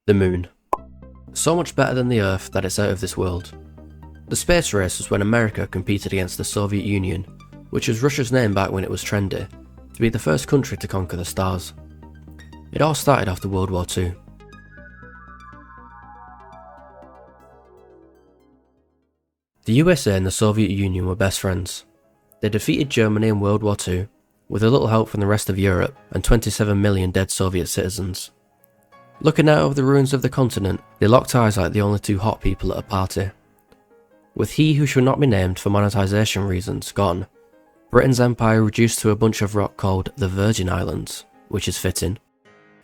The Moon. So much better than the Earth that it's out of this world. The space race was when America competed against the Soviet Union, which was Russia's name back when it was trendy, to be the first country to conquer the stars. It all started after World War II. The USA and the Soviet Union were best friends. They defeated Germany in World War II, with a little help from the rest of Europe and 27 million dead Soviet citizens. Looking out over the ruins of the continent, they locked eyes like the only two hot people at a party. With he who should not be named for monetization reasons gone, Britain's empire reduced to a bunch of rock called the Virgin Islands, which is fitting,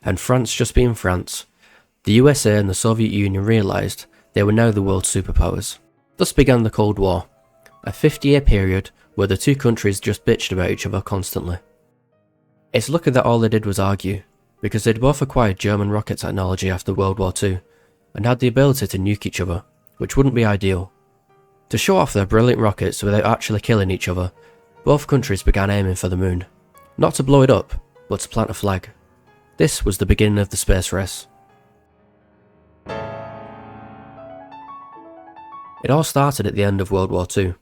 and France just being France, the USA and the Soviet Union realised they were now the world's superpowers. Thus began the Cold War, a 50-year period where the two countries just bitched about each other constantly. It's lucky that all they did was argue, because they'd both acquired German rocket technology after World War II, and had the ability to nuke each other, which wouldn't be ideal. To show off their brilliant rockets without actually killing each other, both countries began aiming for the moon. Not to blow it up, but to plant a flag. This was the beginning of the space race. It all started at the end of World War II.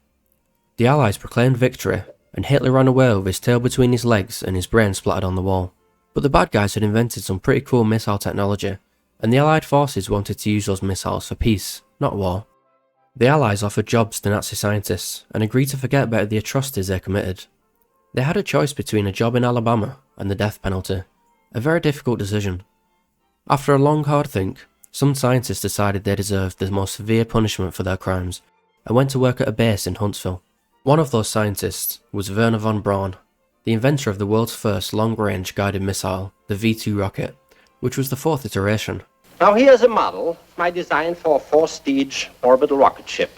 The Allies proclaimed victory, and Hitler ran away with his tail between his legs and his brain splattered on the wall. But the bad guys had invented some pretty cool missile technology, and the Allied forces wanted to use those missiles for peace, not war. The Allies offered jobs to Nazi scientists and agreed to forget about the atrocities they committed. They had a choice between a job in Alabama and the death penalty, a very difficult decision. After a long hard think, some scientists decided they deserved the most severe punishment for their crimes and went to work at a base in Huntsville. One of those scientists was Wernher von Braun, the inventor of the world's first long-range guided missile, the V-2 rocket, which was the fourth iteration. Now here's a model of my design for a four-stage orbital rocket ship.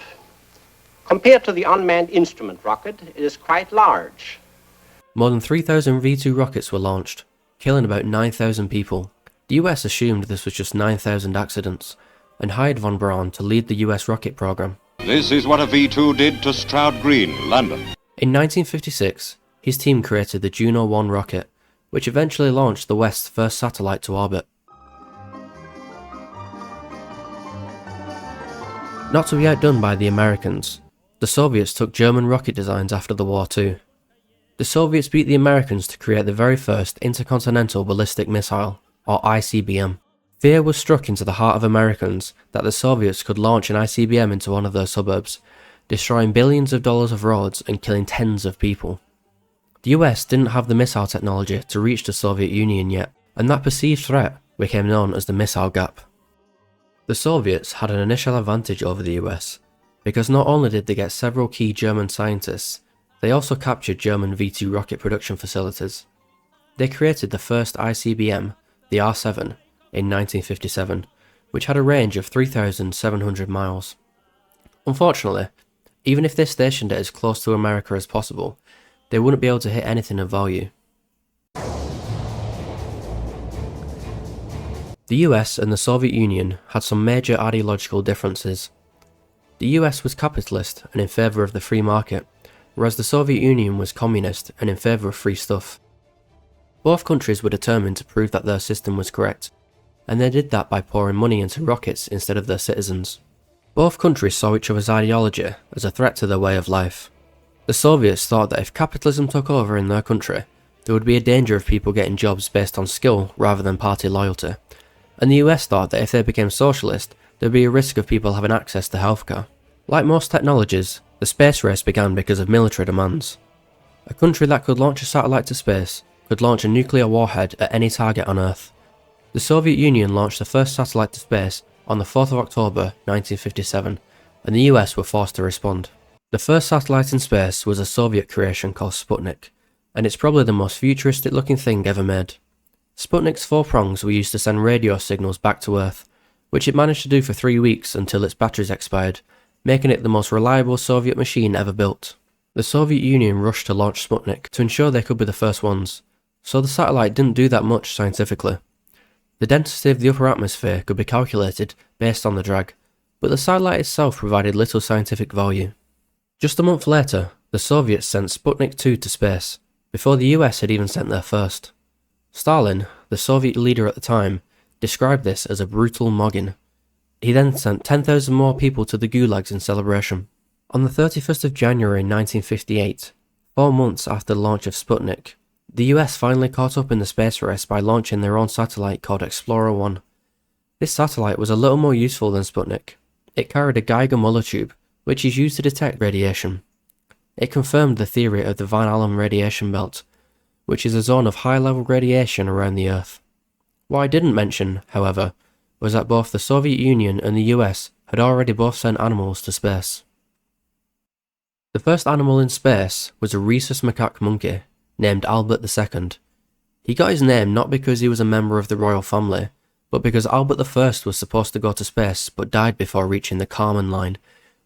Compared to the unmanned instrument rocket, it is quite large. More than 3,000 V-2 rockets were launched, killing about 9,000 people. The US assumed this was just 9,000 accidents, and hired von Braun to lead the US rocket program. This is what a V-2 did to Stroud Green, London. In 1956, his team created the Juno 1 rocket, which eventually launched the West's first satellite to orbit. Not to be outdone by the Americans, the Soviets took German rocket designs after the war too. The Soviets beat the Americans to create the very first intercontinental ballistic missile, or ICBM. Fear was struck into the heart of Americans that the Soviets could launch an ICBM into one of their suburbs, destroying billions of dollars of roads and killing tens of people. The US didn't have the missile technology to reach the Soviet Union yet, and that perceived threat became known as the missile gap. The Soviets had an initial advantage over the US, because not only did they get several key German scientists, they also captured German V-2 rocket production facilities. They created the first ICBM, the R-7, in 1957, which had a range of 3,700 miles. Unfortunately, even if they stationed it as close to America as possible, they wouldn't be able to hit anything of value. The US and the Soviet Union had some major ideological differences. The US was capitalist and in favour of the free market, whereas the Soviet Union was communist and in favour of free stuff. Both countries were determined to prove that their system was correct, and they did that by pouring money into rockets instead of their citizens. Both countries saw each other's ideology as a threat to their way of life. The Soviets thought that if capitalism took over in their country, there would be a danger of people getting jobs based on skill rather than party loyalty, and the US thought that if they became socialist, there would be a risk of people having access to healthcare. Like most technologies, the space race began because of military demands. A country that could launch a satellite to space could launch a nuclear warhead at any target on Earth. The Soviet Union launched the first satellite to space on the 4th of October 1957, and the US were forced to respond. The first satellite in space was a Soviet creation called Sputnik, and it's probably the most futuristic looking thing ever made. Sputnik's 4 prongs were used to send radio signals back to Earth, which it managed to do for 3 weeks until its batteries expired, making it the most reliable Soviet machine ever built. The Soviet Union rushed to launch Sputnik to ensure they could be the first ones, so the satellite didn't do that much scientifically. The density of the upper atmosphere could be calculated based on the drag, but the satellite itself provided little scientific value. Just a month later, the Soviets sent Sputnik 2 to space, before the US had even sent their first. Stalin, the Soviet leader at the time, described this as a brutal mogging. He then sent 10,000 more people to the gulags in celebration. On the 31st of January 1958, 4 months after the launch of Sputnik, the US finally caught up in the space race by launching their own satellite called Explorer 1. This satellite was a little more useful than Sputnik. It carried a Geiger-Müller tube, which is used to detect radiation. It confirmed the theory of the Van Allen radiation belt, which is a zone of high-level radiation around the Earth. What I didn't mention, however, was that both the Soviet Union and the US had already both sent animals to space. The first animal in space was a rhesus macaque monkey, named Albert II. He got his name not because he was a member of the royal family, but because Albert I was supposed to go to space but died before reaching the Kármán line,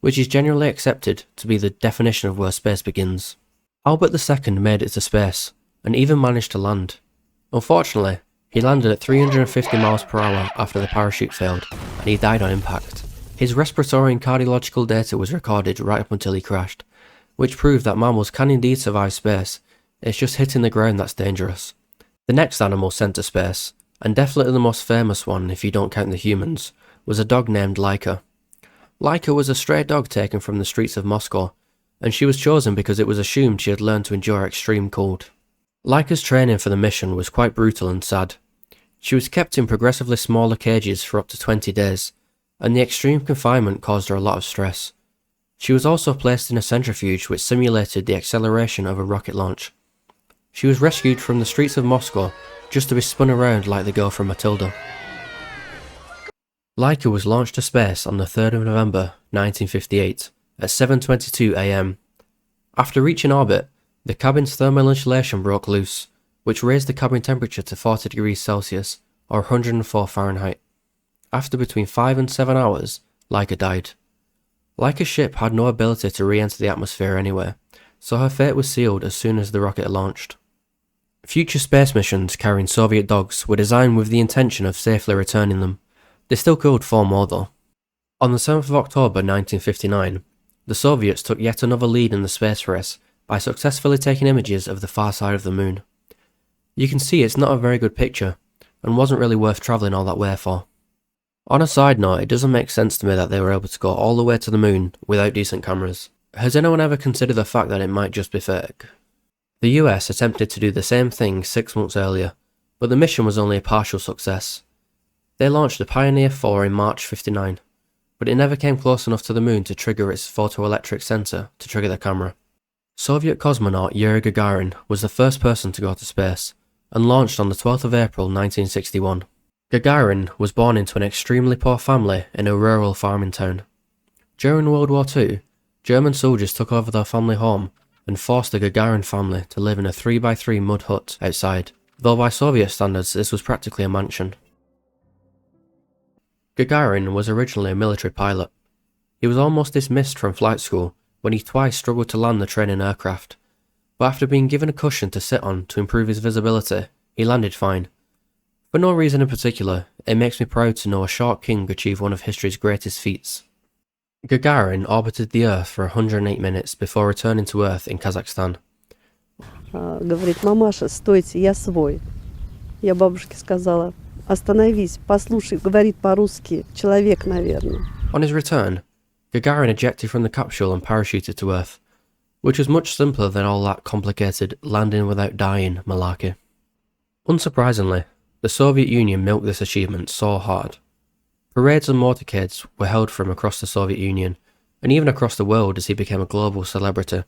which is generally accepted to be the definition of where space begins. Albert II made it to space, and even managed to land. Unfortunately, he landed at 350 miles per hour after the parachute failed, and he died on impact. His respiratory and cardiological data was recorded right up until he crashed, which proved that mammals can indeed survive space. It's just hitting the ground that's dangerous. The next animal sent to space, and definitely the most famous one if you don't count the humans, was a dog named Laika. Laika was a stray dog taken from the streets of Moscow, and she was chosen because it was assumed she had learned to endure extreme cold. Laika's training for the mission was quite brutal and sad. She was kept in progressively smaller cages for up to 20 days, and the extreme confinement caused her a lot of stress. She was also placed in a centrifuge which simulated the acceleration of a rocket launch. She was rescued from the streets of Moscow just to be spun around like the girl from Matilda. Laika was launched to space on the 3rd of November 1958 at 7:22 AM. After reaching orbit, the cabin's thermal insulation broke loose, which raised the cabin temperature to 40 degrees Celsius or 104 Fahrenheit. After between 5 and 7 hours, Laika died. Laika's ship had no ability to re-enter the atmosphere anyway, so her fate was sealed as soon as the rocket launched. Future space missions carrying Soviet dogs were designed with the intention of safely returning them. They still could 4 more though. On the 7th of October 1959, the Soviets took yet another lead in the space race by successfully taking images of the far side of the moon. You can see it's not a very good picture, and wasn't really worth travelling all that way for. On a side note, it doesn't make sense to me that they were able to go all the way to the moon without decent cameras. Has anyone ever considered the fact that it might just be fake? The US attempted to do the same thing 6 months earlier, but the mission was only a partial success. They launched the Pioneer 4 in March 59, but it never came close enough to the moon to trigger its photoelectric sensor to trigger the camera. Soviet cosmonaut Yuri Gagarin was the first person to go to space, and launched on the 12th of April 1961. Gagarin was born into an extremely poor family in a rural farming town. During World War II, German soldiers took over their family home and forced the Gagarin family to live in a 3x3 mud hut outside, though by Soviet standards this was practically a mansion. Gagarin was originally a military pilot. He was almost dismissed from flight school when he twice struggled to land the training aircraft, but after being given a cushion to sit on to improve his visibility, he landed fine. For no reason in particular, it makes me proud to know a short king achieve one of history's greatest feats. Gagarin orbited the Earth for 108 minutes before returning to Earth in Kazakhstan. Говорит, мамаша, стойте, я свой. Я бабушке сказала, остановись, послушай, говорит по-русски, человек, наверное. On his return, Gagarin ejected from the capsule and parachuted to Earth, which was much simpler than all that complicated landing without dying malarkey. Unsurprisingly, the Soviet Union milked this achievement so hard. Parades and motorcades were held from across the Soviet Union, and even across the world as he became a global celebrity.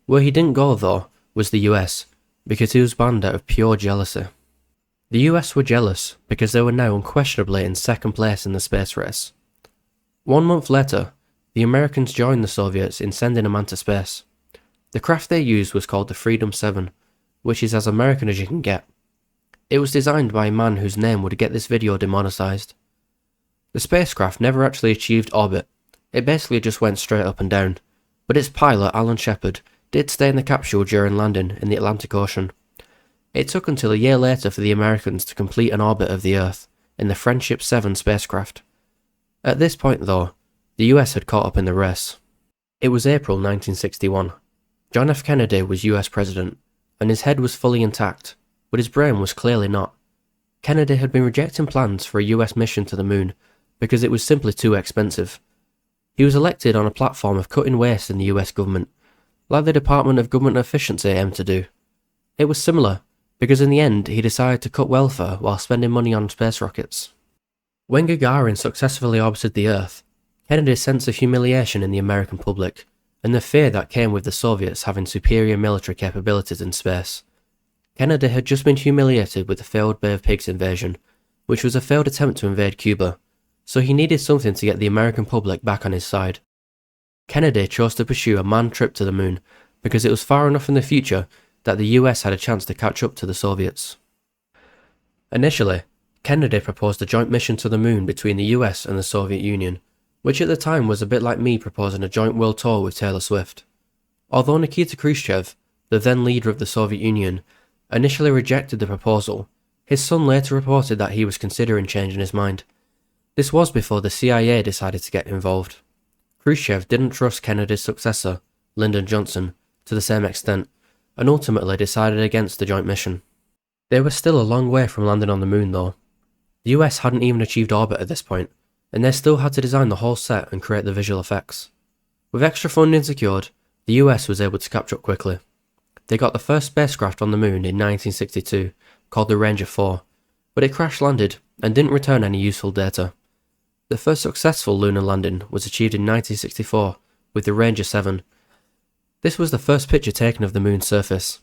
Where he didn't go though was the US, because he was banned out of pure jealousy. The US were jealous because they were now unquestionably in second place in the space race. 1 month later, the Americans joined the Soviets in sending a man to space. The craft they used was called the Freedom 7, which is as American as you can get. It was designed by a man whose name would get this video demonetized. The spacecraft never actually achieved orbit, it basically just went straight up and down, but its pilot, Alan Shepard, did stay in the capsule during landing in the Atlantic Ocean. It took until a year later for the Americans to complete an orbit of the Earth in the Friendship 7 spacecraft. At this point though, the US had caught up in the race. It was April 1961. John F. Kennedy was US President, and his head was fully intact, but his brain was clearly not. Kennedy had been rejecting plans for a US mission to the moon because it was simply too expensive. He was elected on a platform of cutting waste in the US government, like the Department of Government Efficiency aimed to do. It was similar, because in the end he decided to cut welfare while spending money on space rockets. When Gagarin successfully orbited the Earth, Kennedy's sense of humiliation in the American public, and the fear that came with the Soviets having superior military capabilities in space. Kennedy had just been humiliated with the failed Bay of Pigs invasion, which was a failed attempt to invade Cuba, so he needed something to get the American public back on his side. Kennedy chose to pursue a manned trip to the moon because it was far enough in the future that the US had a chance to catch up to the Soviets. Initially, Kennedy proposed a joint mission to the moon between the US and the Soviet Union, which at the time was a bit like me proposing a joint world tour with Taylor Swift. Although Nikita Khrushchev, the then leader of the Soviet Union, initially rejected the proposal, his son later reported that he was considering changing his mind. This was before the CIA decided to get involved. Khrushchev didn't trust Kennedy's successor, Lyndon Johnson, to the same extent, and ultimately decided against the joint mission. They were still a long way from landing on the moon though. The US hadn't even achieved orbit at this point, and they still had to design the whole set and create the visual effects. With extra funding secured, the US was able to catch up quickly. They got the first spacecraft on the moon in 1962, called the Ranger 4, but it crash-landed and didn't return any useful data. The first successful lunar landing was achieved in 1964 with the Ranger 7. This was the first picture taken of the moon's surface.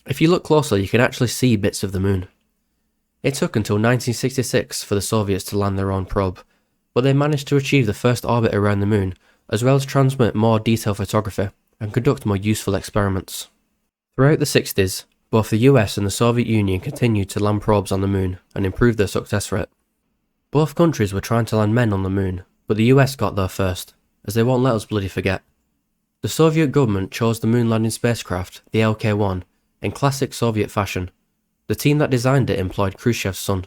If you look closer, you can actually see bits of the moon. It took until 1966 for the Soviets to land their own probe, but they managed to achieve the first orbit around the moon, as well as transmit more detailed photography and conduct more useful experiments. Throughout the 60s, both the US and the Soviet Union continued to land probes on the moon and improve their success rate. Both countries were trying to land men on the moon, but the US got there first, as they won't let us bloody forget. The Soviet government chose the moon landing spacecraft, the LK-1, in classic Soviet fashion. The team that designed it employed Khrushchev's son.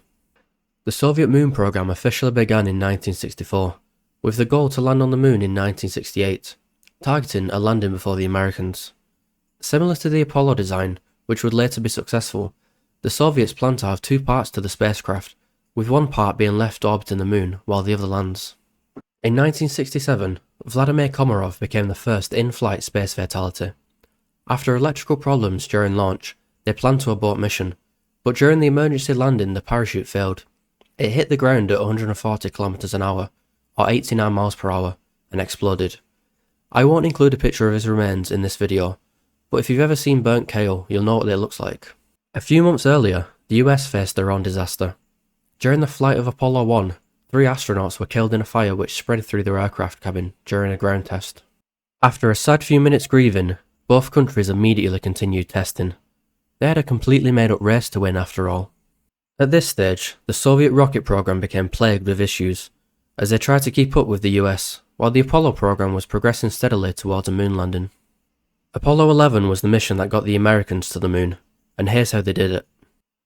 The Soviet moon program officially began in 1964, with the goal to land on the moon in 1968, targeting a landing before the Americans. Similar to the Apollo design, which would later be successful, the Soviets planned to have two parts to the spacecraft, with one part being left orbiting the moon while the other lands. In 1967, Vladimir Komarov became the first in-flight space fatality. After electrical problems during launch, they planned to abort mission, but during the emergency landing the parachute failed. It hit the ground at 140 km an hour, or 89 miles per hour, and exploded. I won't include a picture of his remains in this video, but if you've ever seen burnt kale, you'll know what it looks like. A few months earlier, the US faced their own disaster. During the flight of Apollo 1, 3 astronauts were killed in a fire which spread through their aircraft cabin during a ground test. After a sad few minutes grieving, both countries immediately continued testing. They had a completely made up race to win after all. At this stage, the Soviet rocket program became plagued with issues, as they tried to keep up with the US, while the Apollo program was progressing steadily towards a moon landing. Apollo 11 was the mission that got the Americans to the moon, and here's how they did it.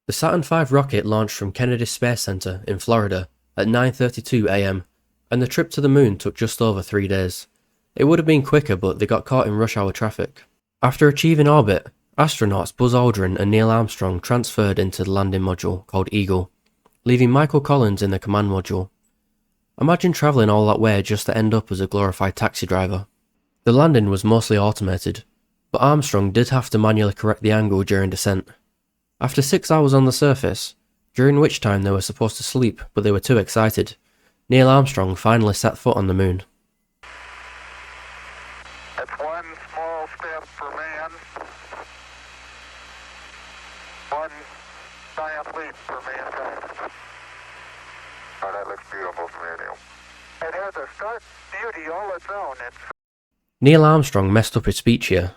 The Saturn V rocket launched from Kennedy Space Center in Florida at 9:32 AM, and the trip to the moon took just over 3 days. It would have been quicker, but they got caught in rush hour traffic. After achieving orbit, astronauts Buzz Aldrin and Neil Armstrong transferred into the landing module called Eagle, leaving Michael Collins in the command module. Imagine travelling all that way just to end up as a glorified taxi driver. The landing was mostly automated, but Armstrong did have to manually correct the angle during descent. After 6 hours on the surface, during which time they were supposed to sleep but they were too excited, Neil Armstrong finally set foot on the moon. It's one small step for man, one giant leap for mankind. Oh, that looks beautiful from here, Neil. It has a stark beauty all its own. Neil Armstrong messed up his speech here.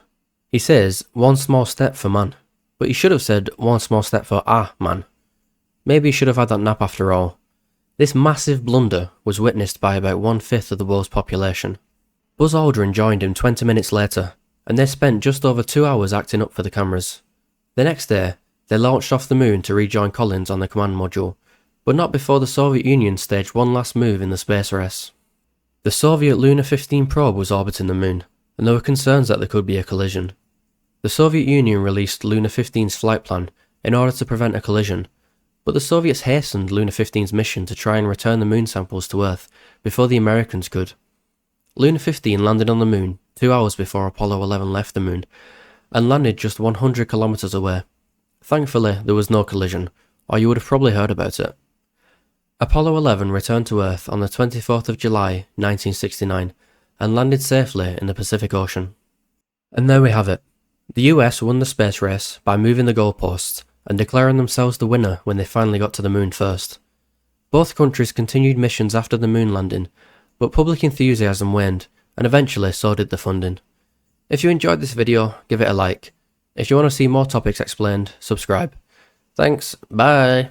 He says, one small step for man, but he should have said, one small step for man. Maybe he should have had that nap after all. This massive blunder was witnessed by about 1/5 of the world's population. Buzz Aldrin joined him 20 minutes later, and they spent just over 2 hours acting up for the cameras. The next day, they launched off the moon to rejoin Collins on the command module, but not before the Soviet Union staged one last move in the space race. The Soviet Luna 15 probe was orbiting the moon, and there were concerns that there could be a collision. The Soviet Union released Luna 15's flight plan in order to prevent a collision, but the Soviets hastened Luna 15's mission to try and return the moon samples to Earth before the Americans could. Luna 15 landed on the moon 2 hours before Apollo 11 left the moon, and landed just 100 kilometers away. Thankfully, there was no collision, or you would have probably heard about it. Apollo 11 returned to Earth on the 24th of July 1969 and landed safely in the Pacific Ocean. And there we have it. The US won the space race by moving the goalposts and declaring themselves the winner when they finally got to the moon first. Both countries continued missions after the moon landing, but public enthusiasm waned, and eventually so did the funding. If you enjoyed this video, give it a like. If you want to see more topics explained, subscribe. Thanks, bye!